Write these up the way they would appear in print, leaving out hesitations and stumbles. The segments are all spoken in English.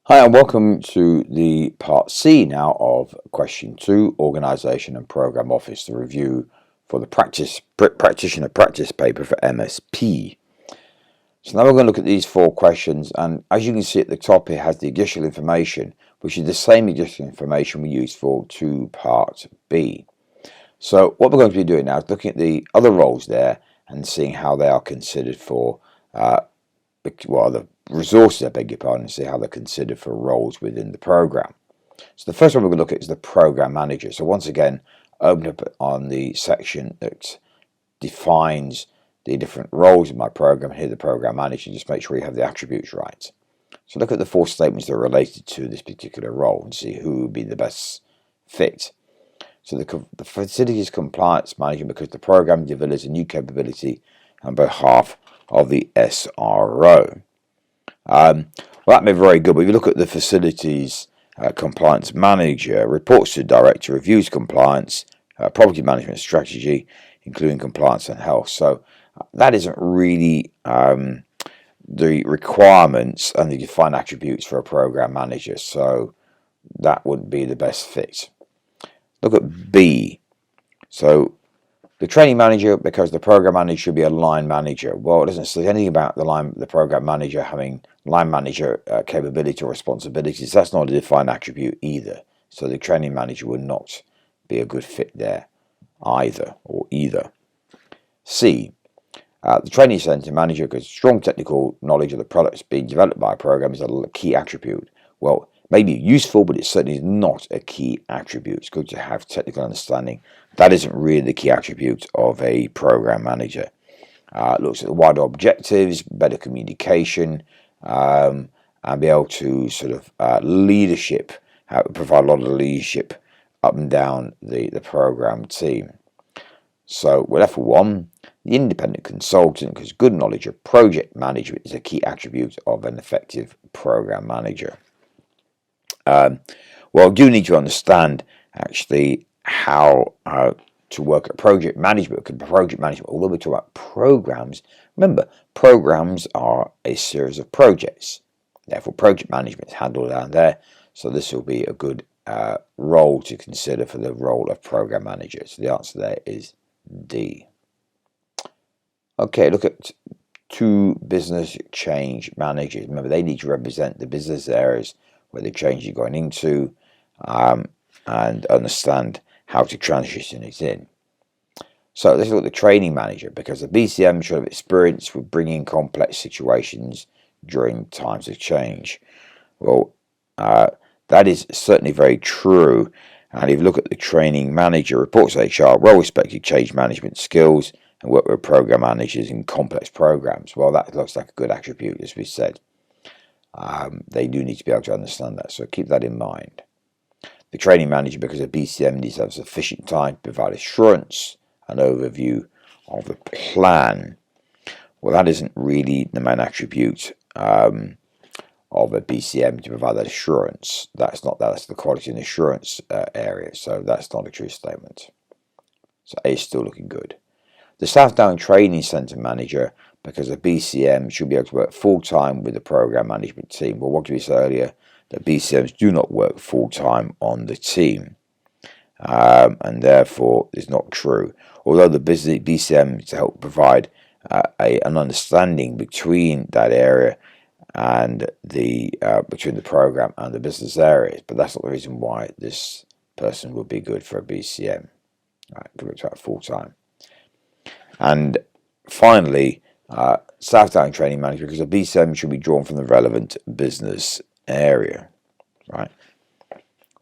Hi and welcome to the part C now of question 2, Organisation and Programme Office, the review for the Practitioner Practice paper for MSP. So now we're going to look at these 4 questions, and as you can see at the top here has the additional information, which is the same additional information we used for part B. So what we're going to be doing now is looking at the other roles there and seeing how they are considered for the resources, I beg your pardon, and see how they're considered for roles within the program. So the first one we're going to look at is the program manager. So once again, open up on the section that defines the different roles in my program. Here, the program manager, just make sure you have the attributes right. So look at the 4 statements that are related to this particular role and see who would be the best fit. So the facilities compliance manager, because the program delivers a new capability on behalf of the SRO. Well, that may be very good, but if you look at the facilities compliance manager, reports to the director, reviews compliance, property management strategy, including compliance and health. So that isn't really the requirements and the defined attributes for a program manager. So that wouldn't be the best fit. Look at B. So the training manager, because the program manager should be a line manager. Well, it doesn't say anything about the program manager having line manager capability or responsibilities. That's not a defined attribute either. So the training manager would not be a good fit there either. C. The training center manager, because strong technical knowledge of the products being developed by a program is a key attribute. Well, maybe useful, but it certainly is not a key attribute. It's good to have technical understanding. That isn't really the key attribute of a program manager. Looks at the wider objectives, better communication, and be able to sort of leadership, provide a lot of leadership up and down the program team. So we're left with 1. The independent consultant, because good knowledge of project management is a key attribute of an effective program manager. Well, you do need to understand actually how to work at project management. Because project management, although we talk about programs, remember programs are a series of projects. Therefore, project management is handled down there. So this will be a good role to consider for the role of program manager. So the answer there is D. Okay, look at 2 business change managers. Remember, they need to represent the business areas where the change you're going into and understand how to transition it in. So let's look at the training manager, because the BCM should have experience with bringing complex situations during times of change. Well, that is certainly very true. And if you look at the training manager, reports HR, well-respected change management skills, and work with program managers in complex programs. Well, that looks like a good attribute, as we said. They do need to be able to understand that, so keep that in mind. The training manager, because a BCM needs to have sufficient time to provide assurance and overview of the plan. Well, that isn't really the main attribute of a BCM to provide that assurance. That's the quality and assurance area, so that's not a true statement. So A is still looking good. The Southdown Training Centre manager, because a BCM should be able to work full-time with the program management team. Well, what did we say earlier? That BCMs do not work full-time on the team, and therefore is not true. Although the BCM to help provide an understanding between that area and between the program and the business areas, but that's not the reason why this person would be good for a BCM. Right, give it to full-time. And finally, Southdown Training Manager, because a BCM should be drawn from the relevant business area, right?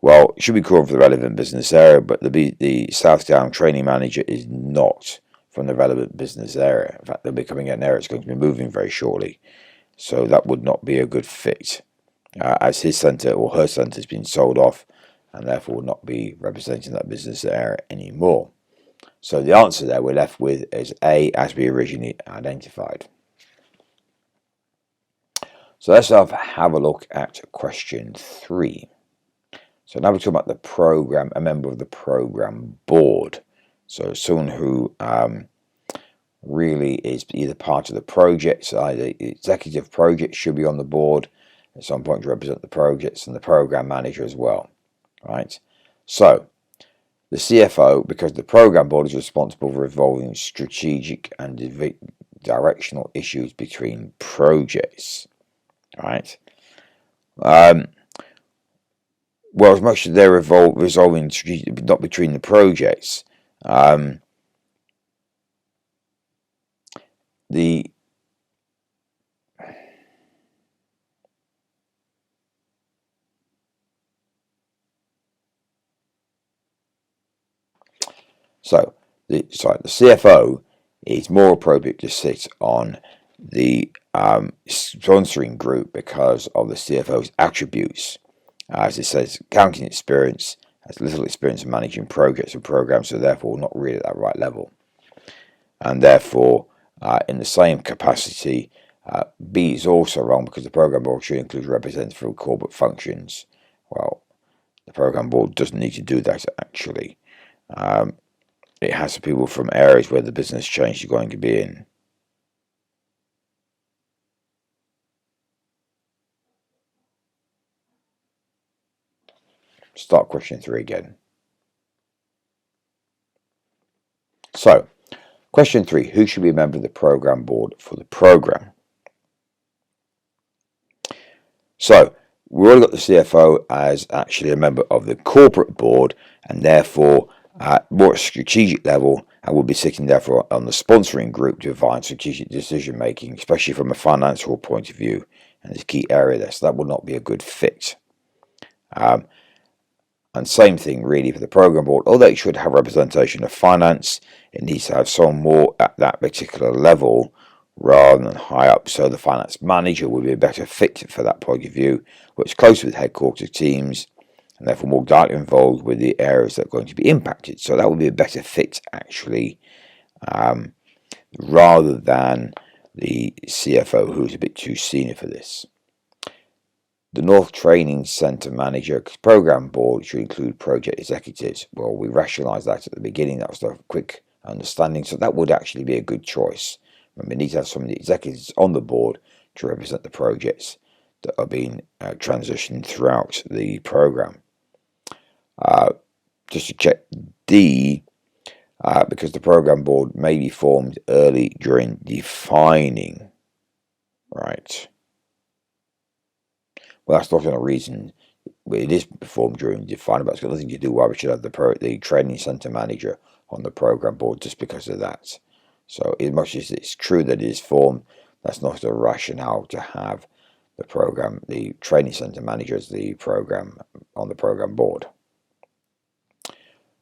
Well, it should be drawn from the relevant business area, but the Southdown Training Manager is not from the relevant business area. In fact, they'll be coming in an area it's going to be moving very shortly, so that would not be a good fit, as his centre or her centre has been sold off, and therefore will not be representing that business area anymore. So the answer there we're left with is A, as we originally identified. So let's have a look at question 3. So now we're talking about the program, a member of the program board. So someone who really is either part of the project, so either executive project should be on the board, at some point to represent the projects, and the program manager as well, right? So the CFO, because the program board is responsible for resolving strategic and directional issues between projects, right? Well, as much as they're resolving strategic, not between the projects, the CFO is more appropriate to sit on the sponsoring group because of the CFO's attributes. As it says, accounting experience, has little experience in managing projects and programs, so therefore not really at that right level. And therefore, in the same capacity, B is also wrong because the program board should include representatives from corporate functions. Well, the program board doesn't need to do that actually. It has people from areas where the business change is going to be in. Start question 3 again. So, question 3, who should be a member of the program board for the program? So, we already got the CFO as actually a member of the corporate board, and therefore more strategic level, and will be sitting therefore on the sponsoring group to provide strategic decision making, especially from a financial point of view, and it's a key area there, so that would not be a good fit. And same thing really for the program board, although it should have representation of finance, it needs to have some more at that particular level rather than high up, so the finance manager would be a better fit for that point of view, which is closer with headquarters teams and therefore more directly involved with the areas that are going to be impacted. So that would be a better fit actually, rather than the CFO, who's a bit too senior for this. The North Training Centre Manager Program Board should include project executives. Well, we rationalised that at the beginning. That was a quick understanding. So that would actually be a good choice. Remember, we need to have some of the executives on the board to represent the projects that are being transitioned throughout the programme. Just to check D, because the programme board may be formed early during defining. Right. Well, that's not a reason. It is performed during defining, but it's got nothing to do why we should have the training centre manager on the program board just because of that. So, as much as it's true that it is formed, that's not a rationale to have the training centre manager as the program on the program board.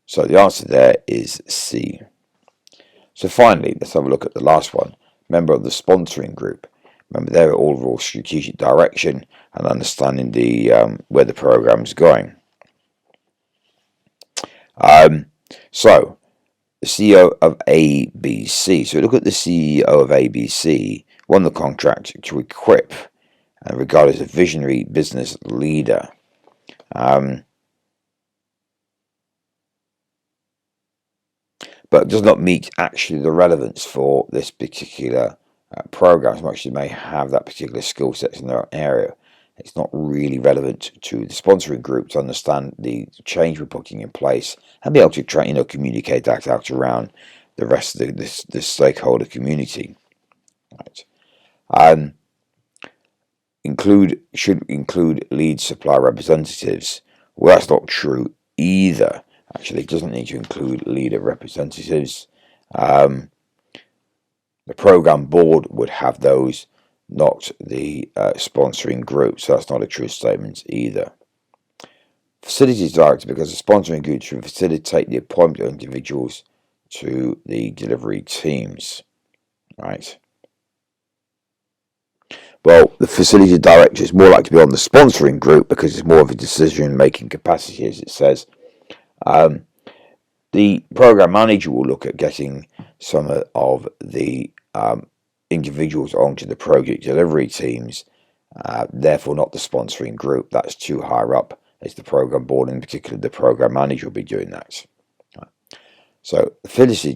So the answer there is C. So finally, let's have a look at the last one. Member of the sponsoring group. Remember, they're overall strategic direction and understanding the where the program's going. So, the CEO of ABC. So look at the CEO of ABC. Won the contract to equip and regarded as a visionary business leader. But does not meet actually the relevance for this particular program, as much as it may have that particular skill set in their area. It's not really relevant to the sponsoring group to understand the change we're putting in place and be able to try, communicate that out around the rest of the stakeholder community. Right. Should include lead supply representatives. Well, that's not true either. Actually, it doesn't need to include leader representatives. The program board would have those, not the sponsoring group, so that's not a true statement either. Facilities director, because the sponsoring group should facilitate the appointment of individuals to the delivery teams. Right. Well, the facilities director is more likely to be on the sponsoring group because it's more of a decision-making capacity, as it says. The program manager will look at getting some of the individuals onto the project delivery teams, therefore not the sponsoring group. That's too higher up. It's the program board, in particular the program manager, will be doing that. So the facilities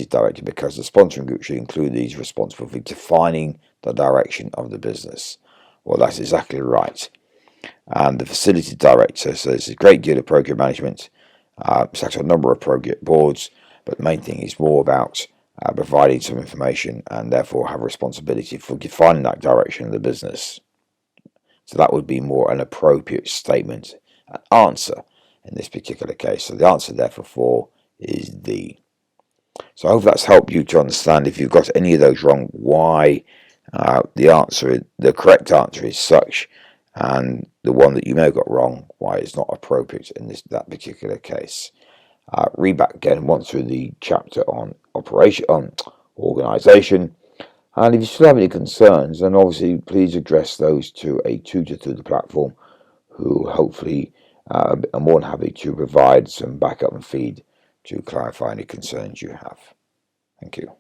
director, because the sponsoring group should include these responsible for defining the direction of the business. Well, that's exactly right. And the facility director says a great deal of program management, such a number of project boards, but the main thing is more about providing some information and therefore have responsibility for defining that direction of the business. So that would be more an appropriate statement, an answer in this particular case. So the answer therefore for is D. So I hope that's helped you to understand, if you've got any of those wrong, why the correct answer is such, and the one that you may have got wrong, why it's not appropriate in that particular case. Read back again once through the chapter on organisation, and if you still have any concerns, then obviously please address those to a tutor through the platform, who hopefully are more than happy to provide some backup and feed to clarify any concerns you have. Thank you.